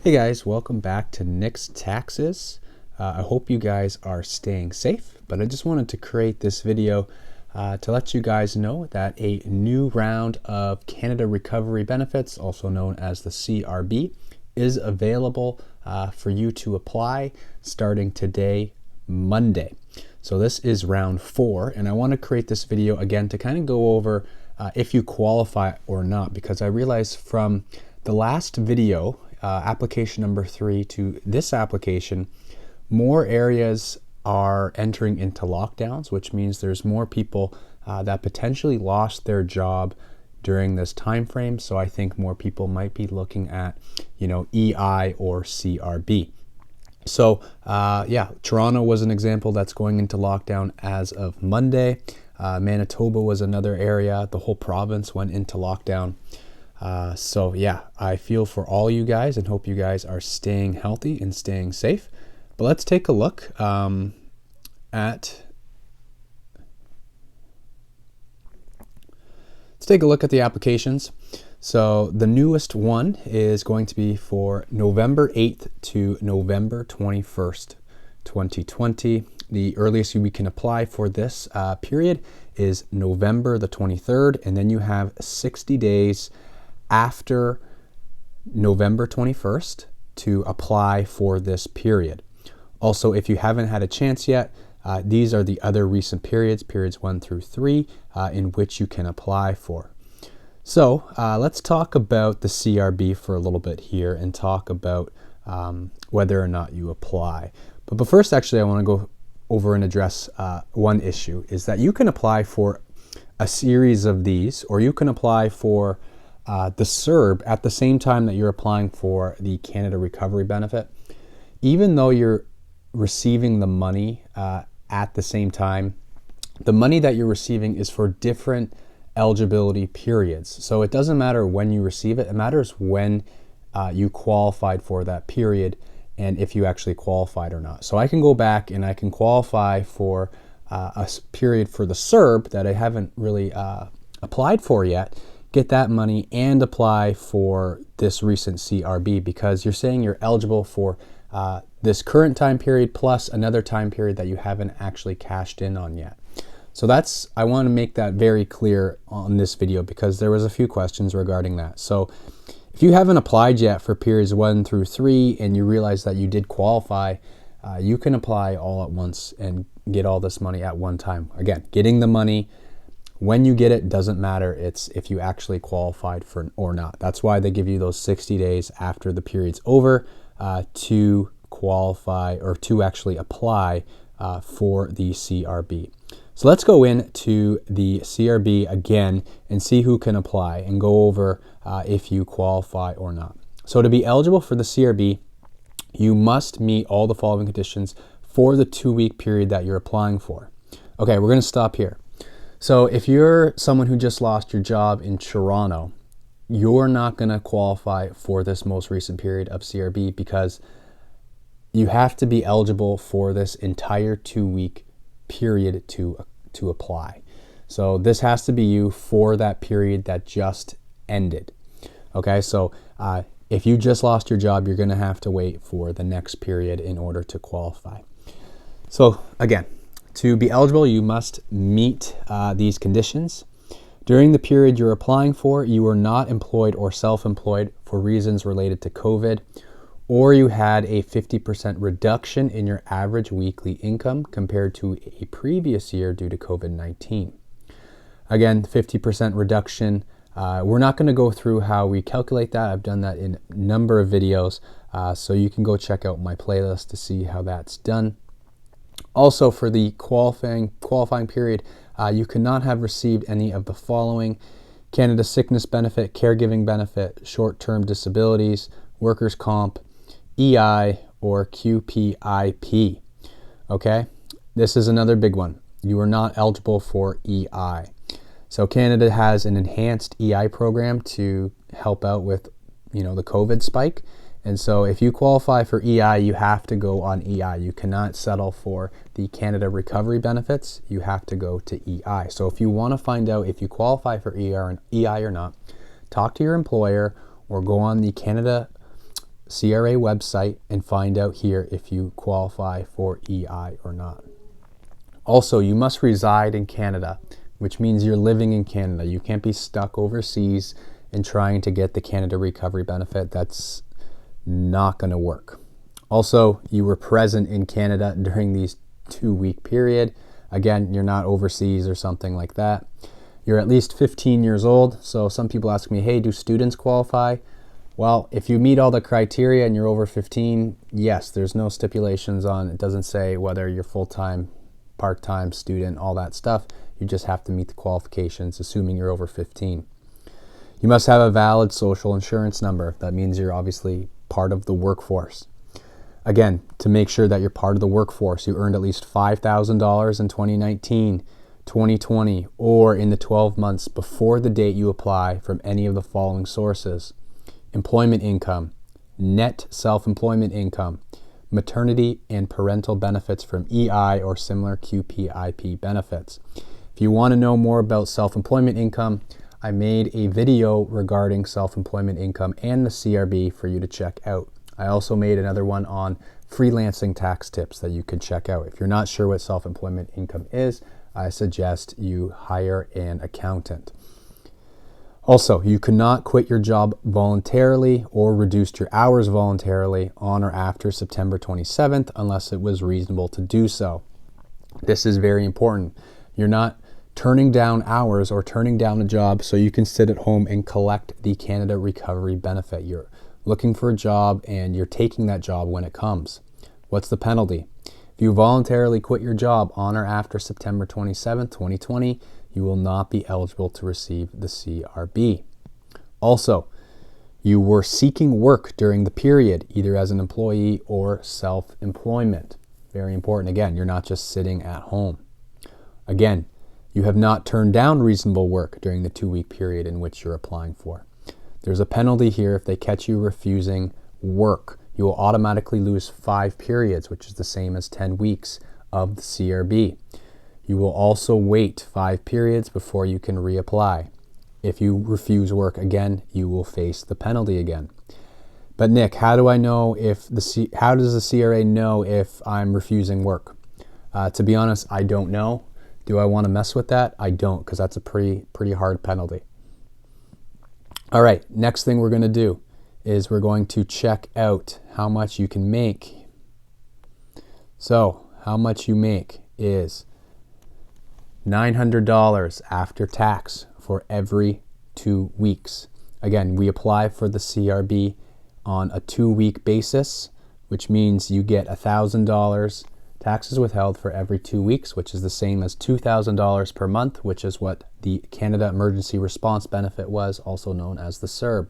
Hey guys, welcome back to Nick's Taxes. I hope you guys are staying safe, but I just wanted to create this video to let you guys know that a new round of Canada Recovery Benefits, also known as the CRB, is available for you to apply starting today, Monday. So this is round 4, and I want to create this video again to kind of go over if you qualify or not, because I realized from the last video, application number 3 to this application, more areas are entering into lockdowns, which means there's more people that potentially lost their job during this time frame. So I think more people might be looking at, EI or CRB. So yeah, Toronto was an example that's going into lockdown as of Monday. Manitoba was another area. The whole province went into lockdown. So yeah, I feel for all you guys and hope you guys are staying healthy and staying safe. But let's take a look at the applications. So the newest one is going to be for November 8th to November 21st, 2020. The earliest we can apply for this period is November the 23rd, and then you have 60 days after November 21st to apply for this period. Also, if you haven't had a chance yet, these are the other recent periods 1 through 3, in which you can apply for. So let's talk about the CRB for a little bit here and talk about whether or not you apply. But first, actually, I want to go over and address one issue, is that you can apply for a series of these, or you can apply for the CRB at the same time that you're applying for the Canada Recovery Benefit. Even though you're receiving the money at the same time, the money that you're receiving is for different eligibility periods. So it doesn't matter when you receive it, it matters when you qualified for that period and if you actually qualified or not. So I can go back and I can qualify for a period for the CRB that I haven't really applied for yet, get that money and apply for this recent CRB, because you're saying you're eligible for this current time period plus another time period that you haven't actually cashed in on yet. So I want to make that very clear on this video, because there was a few questions regarding that. So if you haven't applied yet for periods 1 through 3 and you realize that you did qualify, you can apply all at once and get all this money at one time. Again, getting the money when you get it doesn't matter. It's if you actually qualified for or not. That's why they give you those 60 days after the period's over to qualify or to actually apply for the CRB. So let's go into the CRB again and see who can apply and go over if you qualify or not. So to be eligible for the CRB, you must meet all the following conditions for the 2-week period that you're applying for. Okay, we're going to stop here. So if you're someone who just lost your job in Toronto, you're not going to qualify for this most recent period of CRB, because you have to be eligible for this entire 2-week period to apply. So this has to be you for that period that just ended. Okay, so if you just lost your job, you're going to have to wait for the next period in order to qualify. So again, to be eligible, you must meet these conditions. During the period you're applying for, you were not employed or self-employed for reasons related to COVID, or you had a 50% reduction in your average weekly income compared to a previous year due to COVID-19. Again, 50% reduction. We're not going to go through how we calculate that. I've done that in a number of videos, so you can go check out my playlist to see how that's done. Also, for the qualifying period, you cannot have received any of the following: Canada Sickness Benefit, Caregiving Benefit, Short-Term Disabilities, Workers' Comp, EI, or QPIP. Okay, this is another big one. You are not eligible for EI. So Canada has an enhanced EI program to help out with, the COVID spike. And so if you qualify for EI, you have to go on EI. You cannot settle for the Canada Recovery Benefits. You have to go to EI. So if you want to find out if you qualify for EI or not, talk to your employer or go on the Canada CRA website and find out here if you qualify for EI or not. Also, you must reside in Canada, which means you're living in Canada. You can't be stuck overseas and trying to get the Canada Recovery Benefit. That's not going to work. Also, you were present in Canada during these 2-week period. Again, you're not overseas or something like that. You're at least 15 years old. So some people ask me, hey, do students qualify? Well, if you meet all the criteria and you're over 15, yes, there's no stipulations on, it doesn't say whether you're full-time, part-time, student, all that stuff. You just have to meet the qualifications, assuming you're over 15. You must have a valid social insurance number. That means you're obviously part of the workforce. Again, to make sure that you're part of the workforce, you earned at least $5,000 in 2019, 2020, or in the 12 months before the date you apply from any of the following sources: employment income, net self-employment income, maternity and parental benefits from EI or similar QPIP benefits. If you want to know more about self-employment income, I made a video regarding self-employment income and the CRB for you to check out. I also made another one on freelancing tax tips that you can check out. If you're not sure what self-employment income is, I suggest you hire an accountant. Also, you cannot quit your job voluntarily or reduce your hours voluntarily on or after September 27th unless it was reasonable to do so. This is very important. You're not turning down hours or turning down a job so you can sit at home and collect the Canada Recovery Benefit. You're looking for a job and you're taking that job when it comes. What's the penalty? If you voluntarily quit your job on or after September 27th, 2020, you will not be eligible to receive the CRB. Also, you were seeking work during the period, either as an employee or self-employment. Very important. Again, you're not just sitting at home. Again, you have not turned down reasonable work during the 2-week period in which you're applying for. There's a penalty here if they catch you refusing work. You will automatically lose 5 periods, which is the same as 10 weeks of the CRB. You will also wait 5 periods before you can reapply. If you refuse work again, you will face the penalty again. But Nick, how do I know how does the CRA know if I'm refusing work? To be honest, I don't know. Do I want to mess with that? I don't, because that's a pretty hard penalty. All right, next thing we're going to do is we're going to check out how much you can make. So how much you make is $900 after tax for every 2 weeks. Again, we apply for the CRB on a 2-week basis, which means you get $1,000 taxes withheld for every 2 weeks, which is the same as $2,000 per month, which is what the Canada Emergency Response Benefit was, also known as the CERB.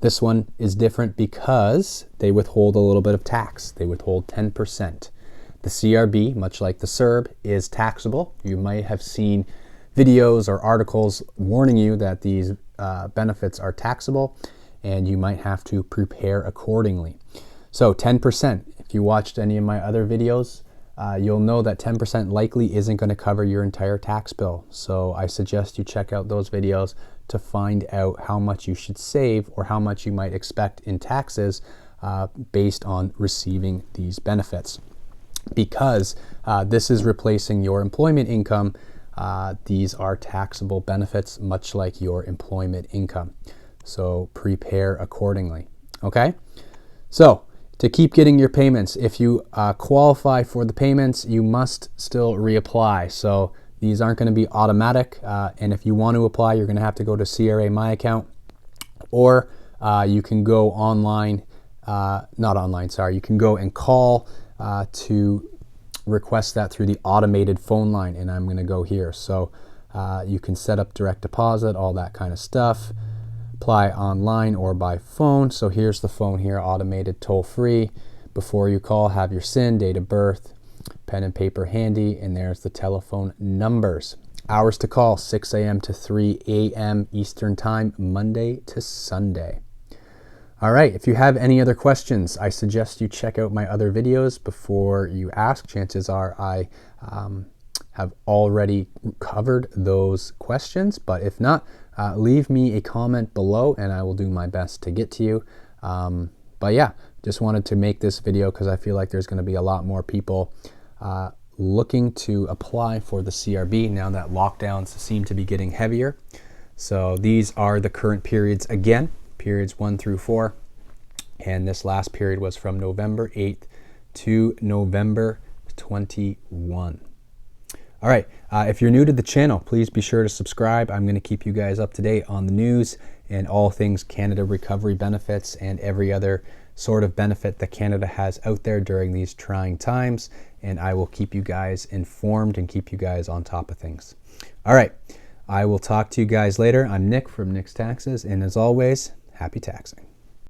This one is different because they withhold a little bit of tax. They withhold 10%. The CRB, much like the CERB, is taxable. You might have seen videos or articles warning you that these benefits are taxable, and you might have to prepare accordingly. So 10%, if you watched any of my other videos, you'll know that 10% likely isn't going to cover your entire tax bill. So I suggest you check out those videos to find out how much you should save or how much you might expect in taxes based on receiving these benefits. Because this is replacing your employment income, these are taxable benefits, much like your employment income. So prepare accordingly, okay? So to keep getting your payments, if you qualify for the payments, you must still reapply. So these aren't going to be automatic, and if you want to apply, you're going to have to go to CRA My Account, or you can go online, you can go and call to request that through the automated phone line, and I'm going to go here. So you can set up direct deposit, all that kind of stuff. Apply online or by phone. So here's the phone here, automated, toll-free. Before you call, have your SIN, date of birth, pen and paper handy, and there's the telephone numbers. Hours to call, 6 a.m. to 3 a.m. Eastern Time, Monday to Sunday. All right, if you have any other questions, I suggest you check out my other videos before you ask. Chances are I have already covered those questions, but if not, leave me a comment below and I will do my best to get to you. But yeah, just wanted to make this video because I feel like there's going to be a lot more people looking to apply for the CRB now that lockdowns seem to be getting heavier. So these are the current periods again, periods 1 through 4. And this last period was from November 8th to November 21. All right, if you're new to the channel, please be sure to subscribe. I'm going to keep you guys up to date on the news and all things Canada recovery benefits and every other sort of benefit that Canada has out there during these trying times. And I will keep you guys informed and keep you guys on top of things. All right, I will talk to you guys later. I'm Nick from Nick's Taxes, and as always, happy taxing.